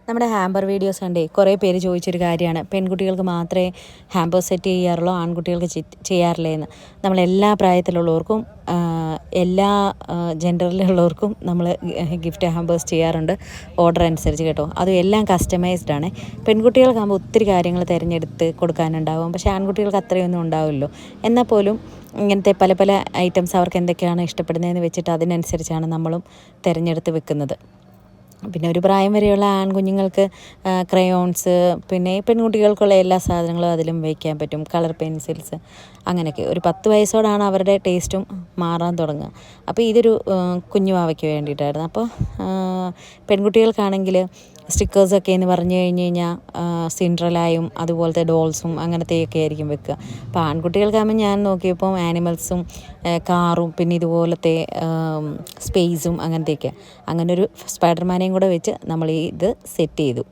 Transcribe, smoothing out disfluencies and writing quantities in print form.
നമ്മുടെ hamper videos കണ്ടേ കുറേ പേര് ചോദിച്ചൊരു കാര്യമാണ്, പെൺകുട്ടികൾക്ക് മാത്രമേ ഹാമ്പർ സെറ്റ് ചെയ്യാറുള്ളൂ, ആൺകുട്ടികൾക്ക് ചെയ്യാറില്ലേ എന്ന്. നമ്മളെല്ലാ പ്രായത്തിലുള്ളവർക്കും എല്ലാ ജെൻഡറിലുള്ളവർക്കും നമ്മൾ ഗിഫ്റ്റ് ഹാമ്പേഴ്സ് ചെയ്യാറുണ്ട്, ഓർഡർ അനുസരിച്ച് കേട്ടോ. അതും എല്ലാം കസ്റ്റമൈസ്ഡ് ആണ്. പെൺകുട്ടികൾക്കാകുമ്പോൾ ഒത്തിരി കാര്യങ്ങൾ തിരഞ്ഞെടുത്ത് കൊടുക്കാനുണ്ടാവും, പക്ഷേ ആൺകുട്ടികൾക്ക് അത്രയൊന്നും ഉണ്ടാവില്ലല്ലോ. എന്നാൽ പോലും ഇങ്ങനത്തെ പല പല ഐറ്റംസ് അവർക്ക് എന്തൊക്കെയാണ് ഇഷ്ടപ്പെടുന്നതെന്ന് വെച്ചിട്ട് അതിനനുസരിച്ചാണ് നമ്മളും തിരഞ്ഞെടുത്ത് വെക്കുന്നത്. പിന്നെ ഒരു പ്രായം വരെയുള്ള ആൺകുഞ്ഞുങ്ങൾക്ക് ക്രയോൺസ്, പിന്നെ പെൺകുട്ടികൾക്കുള്ള എല്ലാ സാധനങ്ങളും അതിലും വയ്ക്കാൻ പറ്റും, കളർ പെൻസിൽസ് അങ്ങനെയൊക്കെ. ഒരു 10 വയസ്സോടാണ് അവരുടെ ടേസ്റ്റും മാറാൻ തുടങ്ങുക. അപ്പോൾ ഇതൊരു കുഞ്ഞു വാവയ്ക്ക് വേണ്ടിയിട്ടായിരുന്നു. അപ്പോൾ പെൺകുട്ടികൾക്കാണെങ്കിൽ സ്റ്റിക്കേഴ്സൊക്കെ എന്ന് പറഞ്ഞു കഴിഞ്ഞാൽ സിൻഡ്രലായും അതുപോലത്തെ ഡോൾസും അങ്ങനത്തെയൊക്കെ ആയിരിക്കും വെക്കുക. അപ്പോൾ ആൺകുട്ടികൾക്കാകുമ്പോൾ ഞാൻ നോക്കിയപ്പോൾ ആനിമൽസും കാറും പിന്നെ ഇതുപോലത്തെ സ്പേസും അങ്ങനത്തെയൊക്കെ. അങ്ങനൊരു സ്പൈഡർമാനെയും കൂടെ വെച്ച് നമ്മൾ ഇത് സെറ്റ് ചെയ്തു.